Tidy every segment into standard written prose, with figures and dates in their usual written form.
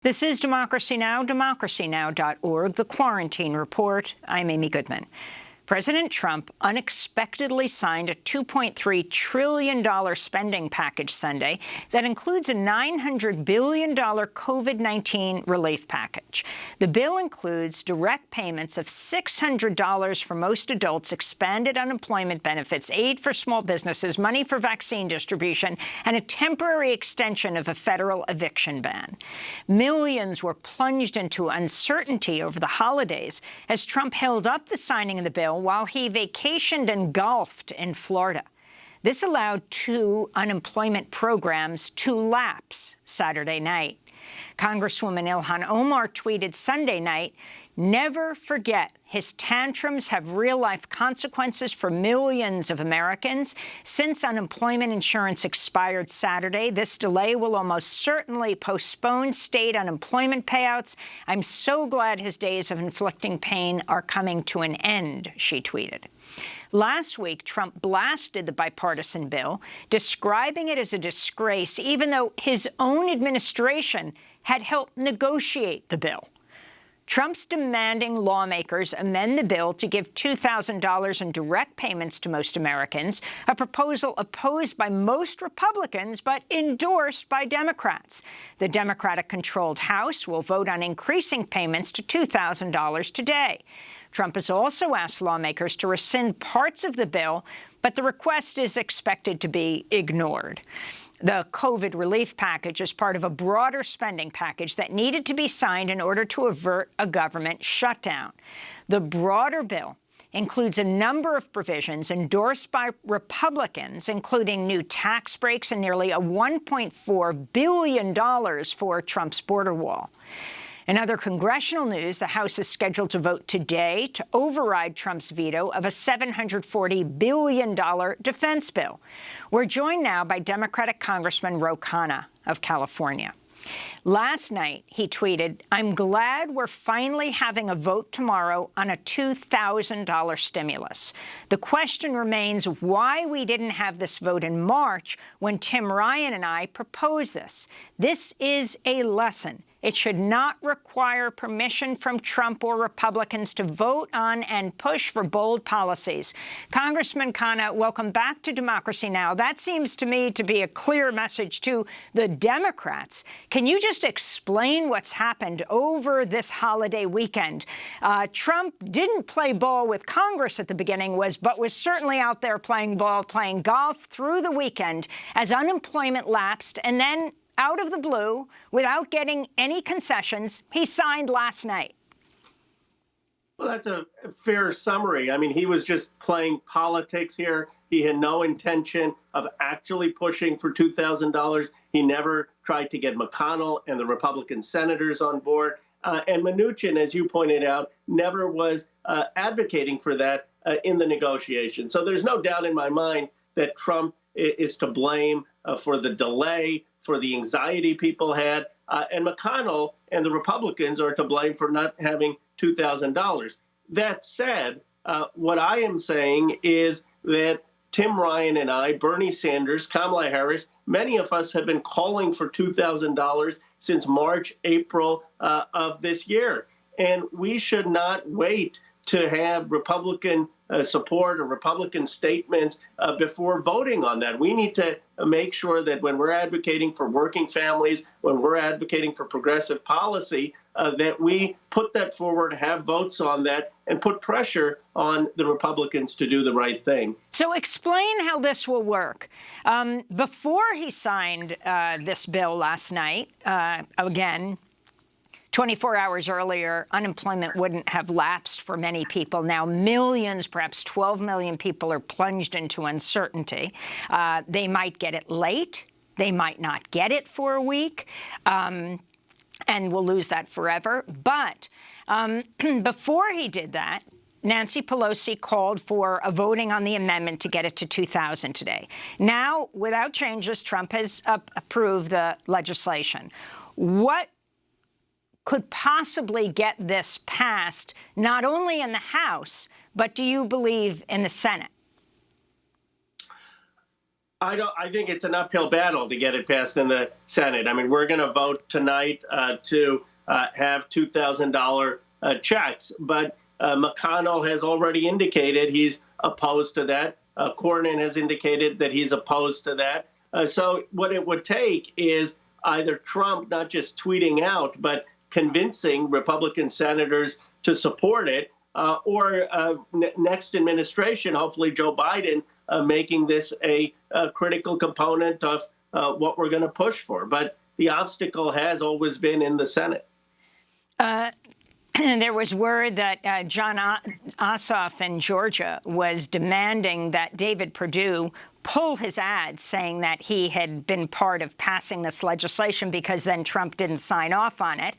This is Democracy Now!, democracynow.org, The Quarantine Report. I'm Amy Goodman. President Trump unexpectedly signed a $2.3 trillion spending package Sunday that includes a $900 billion COVID-19 relief package. The bill includes direct payments of $600 for most adults, expanded unemployment benefits, aid for small businesses, money for vaccine distribution, and a temporary extension of a federal eviction ban. Millions were plunged into uncertainty over the holidays as Trump held up the signing of the bill while he vacationed and golfed in Florida. This allowed two unemployment programs to lapse Saturday night. Congresswoman Ilhan Omar tweeted Sunday night, "Never forget, his tantrums have real-life consequences for millions of Americans. Since unemployment insurance expired Saturday, this delay will almost certainly postpone state unemployment payouts. I'm so glad his days of inflicting pain are coming to an end," she tweeted. Last week, Trump blasted the bipartisan bill, describing it as a disgrace, even though his own administration had helped negotiate the bill. Trump's demanding lawmakers amend the bill to give $2,000 in direct payments to most Americans, a proposal opposed by most Republicans but endorsed by Democrats. The Democratic-controlled House will vote on increasing payments to $2,000 today. Trump has also asked lawmakers to rescind parts of the bill, but the request is expected to be ignored. The COVID relief package is part of a broader spending package that needed to be signed in order to avert a government shutdown. The broader bill includes a number of provisions endorsed by Republicans, including new tax breaks and nearly a $1.4 billion for Trump's border wall. In other congressional news, the House is scheduled to vote today to override Trump's veto of a $740 billion defense bill. We're joined now by Democratic Congressman Ro Khanna of California. Last night, he tweeted, "I'm glad we're finally having a vote tomorrow on a $2,000 stimulus. The question remains why we didn't have this vote in March when Tim Ryan and I proposed this. This is a lesson. It should not require permission from Trump or Republicans to vote on and push for bold policies." Congressman Khanna, welcome back to Democracy Now! That seems to me to be a clear message to the Democrats. Can you just explain what's happened over this holiday weekend? Trump didn't play ball with Congress at the beginning, but was certainly out there playing ball, playing golf through the weekend as unemployment lapsed, and then out of the blue, without getting any concessions, he signed last night. Well, that's a fair summary. I mean, he was just playing politics here. He had no intention of actually pushing for $2,000. He never tried to get McConnell and the Republican senators on board. And Mnuchin, as you pointed out, never was advocating for that in the negotiation. So there's no doubt in my mind that Trump is to blame for the delay, for the anxiety people had, and McConnell and the Republicans are to blame for not having $2,000. That said, what I am saying is that Tim Ryan and I, Bernie Sanders, Kamala Harris, many of us have been calling for $2,000 since March, April of this year. And we should not wait to have Republican support or Republican statements before voting on that. We need to make sure that when we're advocating for working families, when we're advocating for progressive policy, that we put that forward, have votes on that, and put pressure on the Republicans to do the right thing. So explain how this will work. Before he signed this bill last night, again, 24 hours earlier, unemployment wouldn't have lapsed for many people. Now millions, perhaps 12 million people are plunged into uncertainty. They might get it late. They might not get it for a week. And we'll lose that forever. But before he did that, Nancy Pelosi called for a voting on the amendment to get it to $2,000 today. Now, without changes, Trump has approved the legislation. What could possibly get this passed, not only in the House, but do you believe in the Senate? I think it's an uphill battle to get it passed in the Senate. I mean, we're going to vote tonight to have $2,000 checks, but McConnell has already indicated he's opposed to that. Cornyn has indicated that he's opposed to that. So what it would take is either Trump not just tweeting out, but convincing Republican senators to support it, or next administration, hopefully Joe Biden, making this a critical component of what we're going to push for. But the obstacle has always been in the Senate. There was word that John Ossoff in Georgia was demanding that David Perdue pull his ad saying that he had been part of passing this legislation because then Trump didn't sign off on it.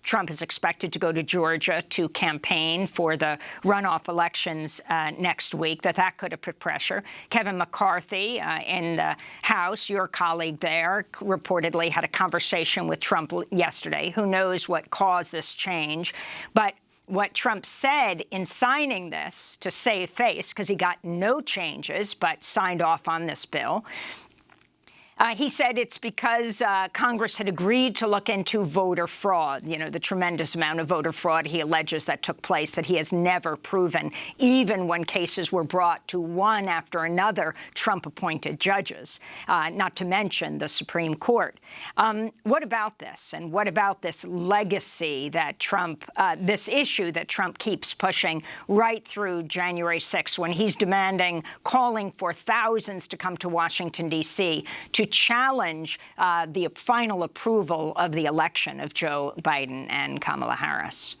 Trump is expected to go to Georgia to campaign for the runoff elections next week, that could have put pressure. Kevin McCarthy in the House, your colleague there, reportedly had a conversation with Trump yesterday. Who knows what caused this change? But what Trump said in signing this to save face, because he got no changes but signed off on this bill, he said it's because Congress had agreed to look into voter fraud, you know, the tremendous amount of voter fraud he alleges that took place that he has never proven, even when cases were brought to one after another Trump-appointed judges, not to mention the Supreme Court. What about this? And what about this legacy that Trump, this issue that Trump keeps pushing right through January 6th when he's demanding, calling for thousands to come to Washington, D.C. to challenge the final approval of the election of Joe Biden and Kamala Harris?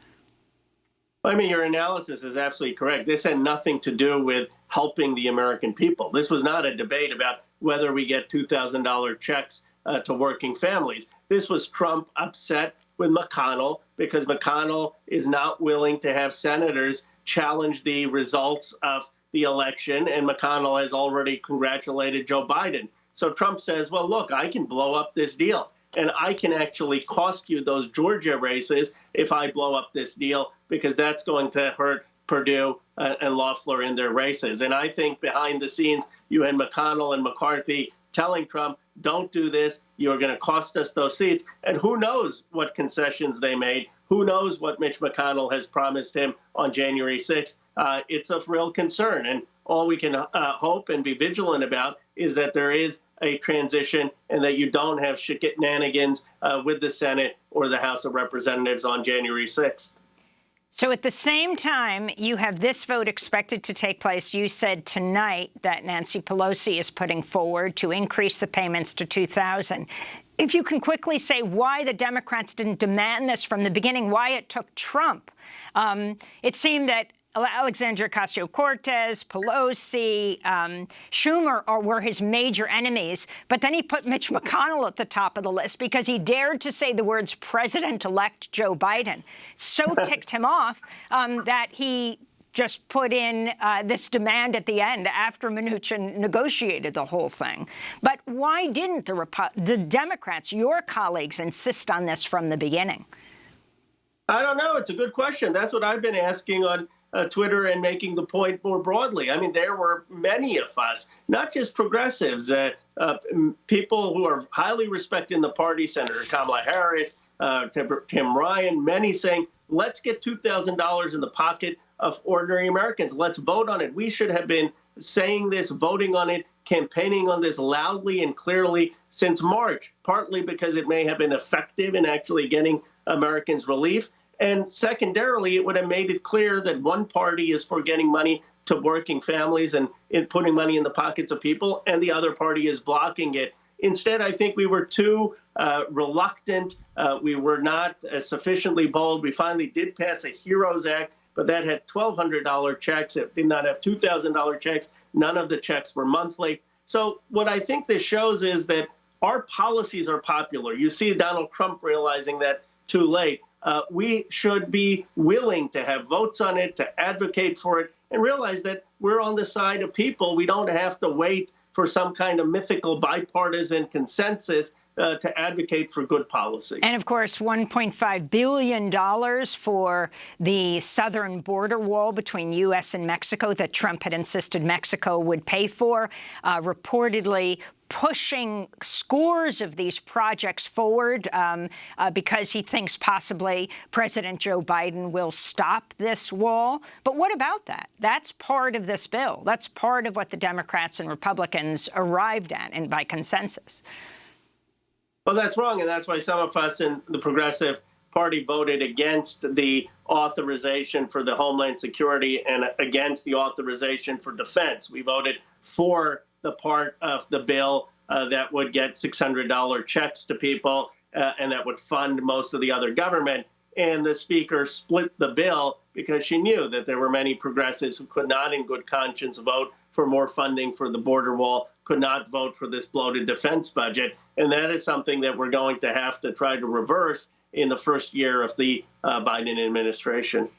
I mean, your analysis is absolutely correct. This had nothing to do with helping the American people. This was not a debate about whether we get $2,000 checks to working families. This was Trump upset with McConnell because McConnell is not willing to have senators challenge the results of the election, and McConnell has already congratulated Joe Biden. So Trump says, well, look, I can blow up this deal, and I can actually cost you those Georgia races if I blow up this deal, because that's going to hurt Perdue and Loeffler in their races. And I think behind the scenes, you had McConnell and McCarthy telling Trump, don't do this. You're going to cost us those seats. And who knows what concessions they made? Who knows what Mitch McConnell has promised him on January 6th? It's a real concern. And all we can hope and be vigilant about is that there is a transition and that you don't have shenanigans with the Senate or the House of Representatives on January 6th. So at the same time, you have this vote expected to take place. You said tonight that Nancy Pelosi is putting forward to increase the payments to $2,000. If you can quickly say why the Democrats didn't demand this from the beginning, why it took Trump. It seemed that Alexandria Ocasio-Cortez, Pelosi, Schumer were his major enemies. But then he put Mitch McConnell at the top of the list because he dared to say the words President-elect Joe Biden. So ticked him off that he just put in this demand at the end after Mnuchin negotiated the whole thing. But why didn't the Democrats, your colleagues, insist on this from the beginning? I don't know. It's a good question. That's what I've been asking on Twitter and making the point more broadly. I mean, there were many of us, not just progressives, people who are highly respected in the party, Senator Kamala Harris, Tim Ryan, many saying, let's get $2,000 in the pocket of ordinary Americans. Let's vote on it. We should have been saying this, voting on it, campaigning on this loudly and clearly since March, partly because it may have been effective in actually getting Americans relief. And secondarily, it would have made it clear that one party is for getting money to working families and putting money in the pockets of people, and the other party is blocking it. Instead, I think we were too reluctant. We were not sufficiently bold. We finally did pass a HEROES Act, but that had $1,200 checks. It did not have $2,000 checks. None of the checks were monthly. So what I think this shows is that our policies are popular. You see Donald Trump realizing that too late. We should be willing to have votes on it, to advocate for it, and realize that we're on the side of people. We don't have to wait for some kind of mythical bipartisan consensus to advocate for good policy. And of course, $1.5 billion for the southern border wall between U.S. and Mexico that Trump had insisted Mexico would pay for, reportedly pushing scores of these projects forward because he thinks possibly President Joe Biden will stop this wall. But what about that? That's part of this bill. That's part of what the Democrats and Republicans arrived at, and by consensus. Well, that's wrong, and that's why some of us in the Progressive Party voted against the authorization for the Homeland Security and against the authorization for defense. We voted for the part of the bill that would get $600 checks to people and that would fund most of the other government. And the Speaker split the bill because she knew that there were many progressives who could not in good conscience vote for more funding for the border wall, could not vote for this bloated defense budget. And that is something that we're going to have to try to reverse in the first year of the Biden administration.